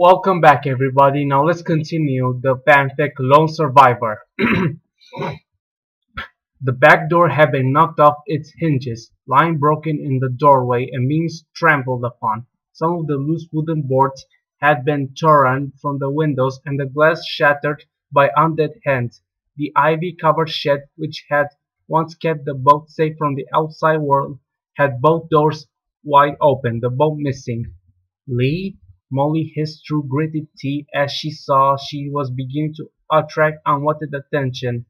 Welcome back everybody. Now let's continue the fanfic Lone Survivor. The back door had been knocked off its hinges, lying broken in the doorway and being trampled upon. Some of the loose wooden boards had been torn from the windows and the glass shattered by undead hands. The ivy-covered shed, which had once kept the boat safe from the outside world, had both doors wide open, the boat missing. Lee? Molly hissed through gritted teeth as she saw she was beginning to attract unwanted attention.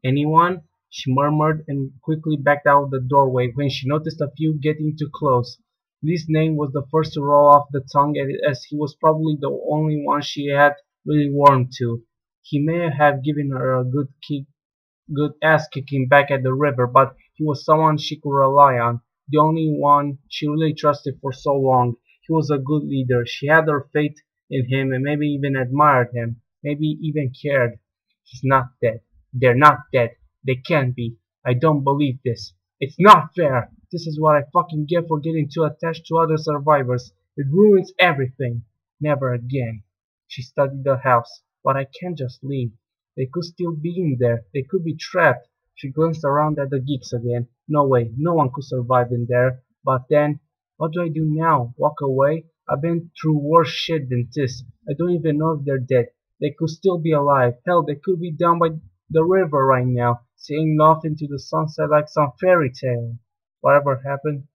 "Anyone?" she murmured and quickly backed out of the doorway when she noticed a few getting too close. Lee's name was the first to roll off the tongue as he was probably the only one she had really warmed to. He may have given her a good ass kicking back at the river, but he was someone she could rely on, the only one she really trusted for so long. He was a good leader. She had her faith in him and maybe even admired him, maybe even cared. He's not dead. They're not dead. They can't be. I don't believe this. It's not fair. This is what I fucking get for getting too attached to other survivors. It ruins everything. Never again. She studied the house, but I can't just leave. They could still be in there. They could be trapped. She glanced around at the geeks again. No way. No one could survive in there. But then, what do I do now? Walk away? I've been through worse shit than this. I don't even know if they're dead. They could still be alive. Hell, they could be down by the river right now, sailing off into the sunset like some fairy tale. Whatever happened,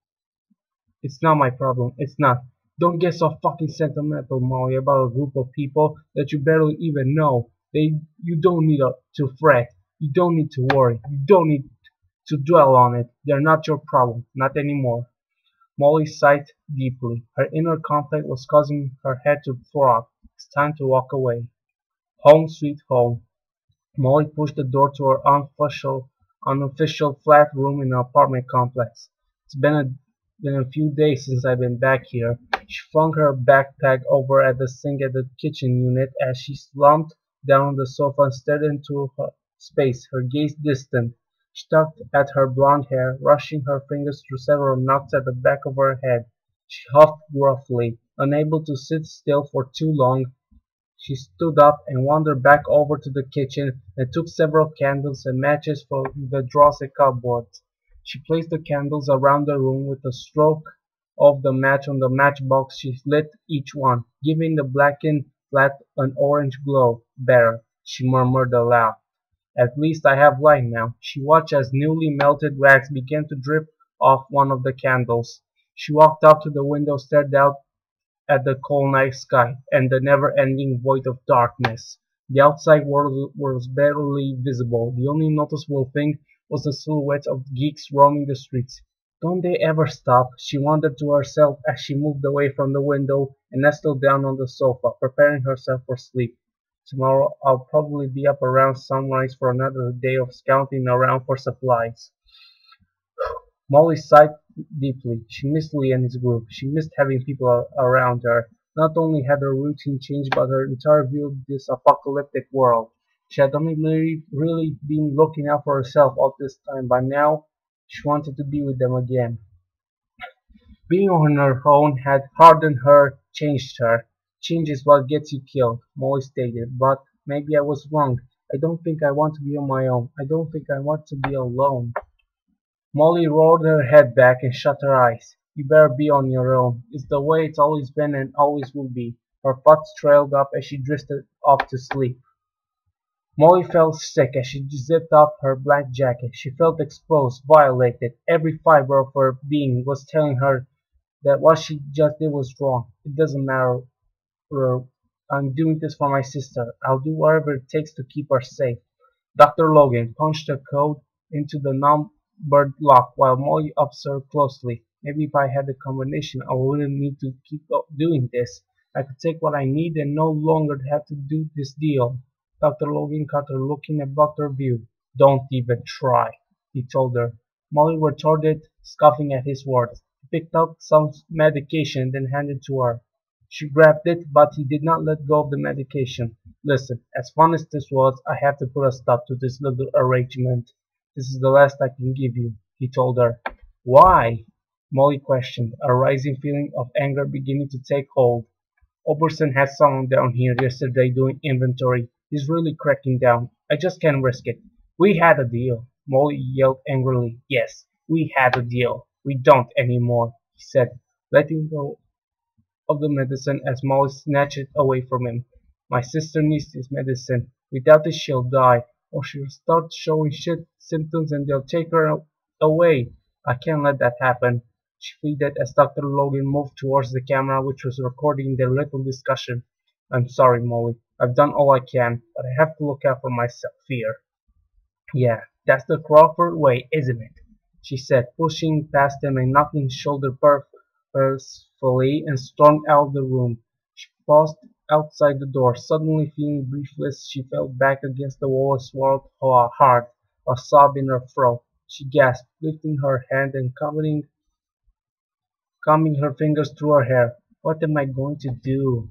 it's not my problem. It's not. Don't get so fucking sentimental, Molly, about a group of people that you barely even know. You don't need to fret. You don't need to worry. You don't need to dwell on it. They're not your problem. Not anymore. Molly sighed deeply. Her inner conflict was causing her head to throb. It's time to walk away. Home sweet home. Molly pushed the door to her unofficial flat room in an apartment complex. It's been a few days since I've been back here. She flung her backpack over at the sink at the kitchen unit as she slumped down on the sofa and stared into her space, her gaze distant. She tugged at her blonde hair, rushing her fingers through several knots at the back of her head. She huffed gruffly. Unable to sit still for too long, she stood up and wandered back over to the kitchen and took several candles and matches from the drawers and cupboards. She placed the candles around the room. With a stroke of the match on the matchbox, she lit each one, giving the blackened flat an orange glow. "Better," she murmured aloud. "At least I have light now." She watched as newly melted wax began to drip off one of the candles. She walked out to the window, stared out at the cold night sky and the never-ending void of darkness. The outside world was barely visible. The only noticeable thing was the silhouettes of geeks roaming the streets. Don't they ever stop? She wondered to herself as she moved away from the window and nestled down on the sofa, preparing herself for sleep. Tomorrow I'll probably be up around sunrise for another day of scouting around for supplies. Molly sighed deeply. She missed Lee and his group. She missed having people around her. Not only had her routine changed, but her entire view of this apocalyptic world. She had only really been looking out for herself all this time, but now she wanted to be with them again. Being on her own had hardened her, changed her. Change is what gets you killed, Molly stated, but maybe I was wrong. I don't think I want to be on my own. I don't think I want to be alone. Molly rolled her head back and shut her eyes. "You better be on your own. It's the way it's always been and always will be." Her thoughts trailed up as she drifted off to sleep. Molly felt sick as she zipped up her black jacket. She felt exposed, violated. Every fiber of her being was telling her that what she just did was wrong. "It doesn't matter. I'm doing this for my sister. I'll do whatever it takes to keep her safe." Dr. Logan punched a code into the numbered lock while Molly observed closely. "Maybe if I had the combination, I wouldn't need to keep doing this. I could take what I need and no longer have to do this deal." Dr. Logan caught her looking at Dr. View. "Don't even try," he told her. Molly retorted, scoffing at his words. He picked up some medication and then handed it to her. She grabbed it, but he did not let go of the medication. "Listen, as fun as this was, I have to put a stop to this little arrangement. This is the last I can give you," he told her. "Why?" Molly questioned, a rising feeling of anger beginning to take hold. Oberson had someone down here yesterday doing inventory. He's really cracking down. I just can't risk it. We had a deal. Molly yelled angrily. Yes, we had a deal. We don't anymore, he said, letting go of the medicine as Molly snatched it away from him. My sister needs this medicine. Without it she'll die, or she'll start showing shit symptoms and they'll take her away. I can't let that happen, she pleaded as Dr. Logan moved towards the camera which was recording their little discussion. I'm sorry, Molly. I've done all I can, but I have to look out for myself here. Yeah, that's the Crawford way, isn't it? She said, pushing past him and knocking his shoulder purposefully and stormed out of the room. She paused outside the door. Suddenly feeling breathless, she fell back against the wall and swallowed hard, a sob in her throat. She gasped, lifting her hand and combing her fingers through her hair. What am I going to do?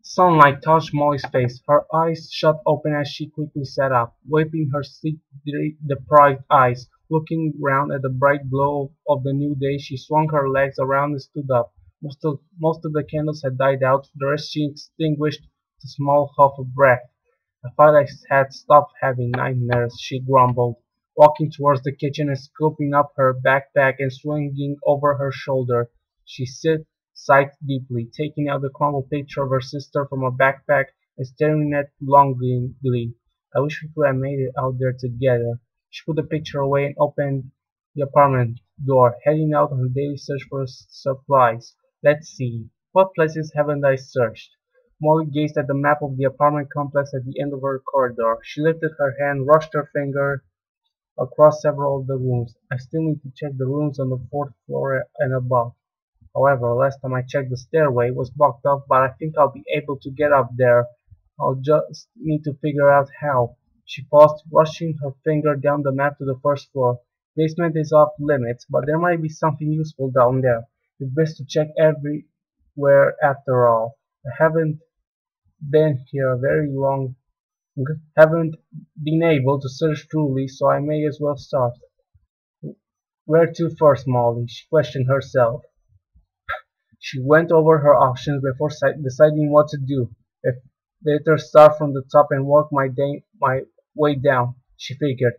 Sunlight touched Molly's face. Her eyes shut open as she quickly sat up, wiping her sleep-deprived eyes. Looking round at the bright glow of the new day, she swung her legs around and stood up. Most of the candles had died out. The rest she extinguished with a small huff of breath. I thought I had stopped having nightmares, she grumbled, walking towards the kitchen and scooping up her backpack and swinging over her shoulder. She sighed deeply, taking out the crumpled picture of her sister from her backpack and staring at it longingly. I wish we could have made it out there together. She put the picture away and opened the apartment door, heading out on her daily search for supplies. Let's see. What places haven't I searched? Molly gazed at the map of the apartment complex at the end of her corridor. She lifted her hand, rushed her finger across several of the rooms. I still need to check the rooms on the fourth floor and above. However, last time I checked the stairway was blocked off, but I think I'll be able to get up there. I'll just need to figure out how. She paused, rushing her finger down the map to the first floor. Basement is off limits, but there might be something useful down there. It's best to check everywhere after all. I been here a very long haven't been able to search truly, so I may as well start. Where to first, Molly? She questioned herself. She went over her options before deciding what to do. If better start from the top and work my way down, she figured.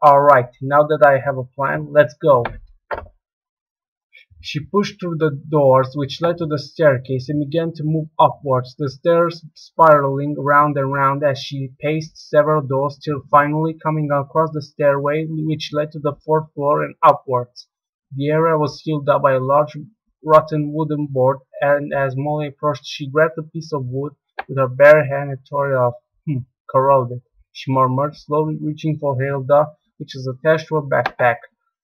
Alright, now that I have a plan, let's go. She pushed through the doors which led to the staircase and began to move upwards, the stairs spiraling round and round as she paced several doors till finally coming across the stairway which led to the fourth floor and upwards. The area was filled up by a large rotten wooden board, and as Molly approached she grabbed a piece of wood with her bare hand and tore it off. Corroded, she murmured, slowly reaching for Hilda, which was attached to her backpack.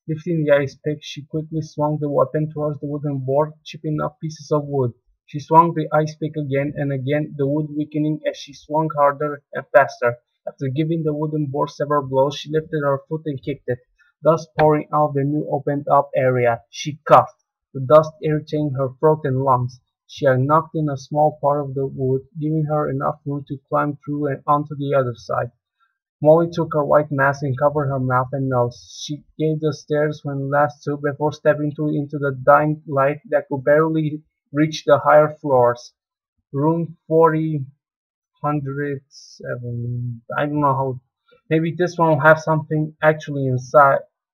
Lifting the ice pick, she quickly swung the weapon towards the wooden board, chipping off pieces of wood. She swung the ice pick again and again, the wood weakening as she swung harder and faster. After giving the wooden board several blows, she lifted her foot and kicked it, dust pouring out the new opened-up area. She coughed, the dust irritating her throat and lungs. She had knocked in a small part of the wood, giving her enough room to climb through and onto the other side. Molly took her white mask and covered her mouth and nose. She gave the stairs one last swoop before stepping into the dim light that could barely reach the higher floors. Room 4007. I don't know how. Maybe this one will have something actually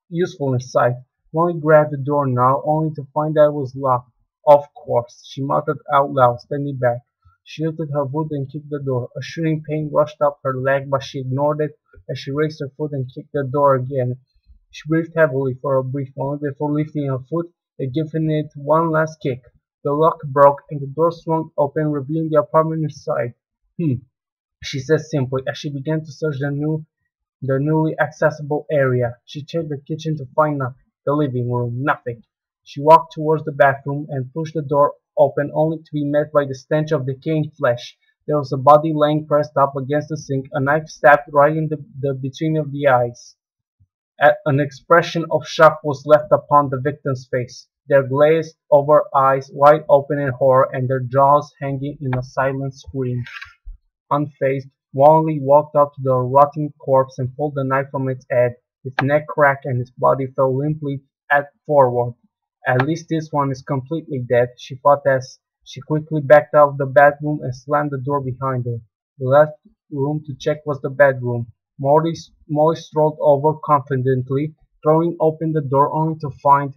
useful inside. Molly grabbed the door now, only to find that it was locked. Of course, she muttered out loud, standing back. She lifted her foot and kicked the door. A shooting pain rushed up her leg, but she ignored it as she raised her foot and kicked the door again. She breathed heavily for a brief moment before lifting her foot and giving it one last kick. The lock broke and the door swung open, revealing the apartment inside. She said simply as she began to search the newly accessible area. She checked the kitchen to find nothing. The living room, nothing. She walked towards the bathroom and pushed the door open only to be met by the stench of decaying flesh. There was a body lying pressed up against the sink, a knife stabbed right in the between of the eyes. An expression of shock was left upon the victim's face, their glazed over eyes wide open in horror and their jaws hanging in a silent scream. Unfazed, Wally walked up to the rotting corpse and pulled the knife from its head. His neck cracked and his body fell limply forward. At least this one is completely dead, she thought as she quickly backed out of the bedroom and slammed the door behind her. The last room to check was the bedroom. Molly strolled over confidently, throwing open the door only to find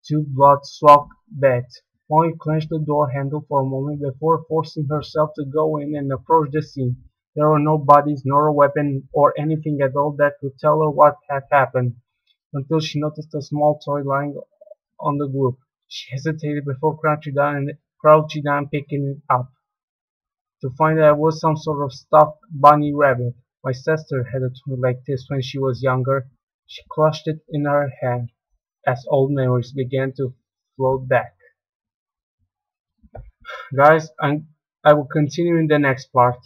two blood-soaked beds. Molly clenched the door handle for a moment before forcing herself to go in and approach the scene. There were no bodies, nor a weapon, or anything at all that could tell her what had happened, until she noticed a small toy lying on the group. She hesitated before crouching down picking it up, to find that it was some sort of stuffed bunny rabbit. My sister had a toy like this when she was younger. She clutched it in her hand as old memories began to float back. Guys, I will continue in the next part.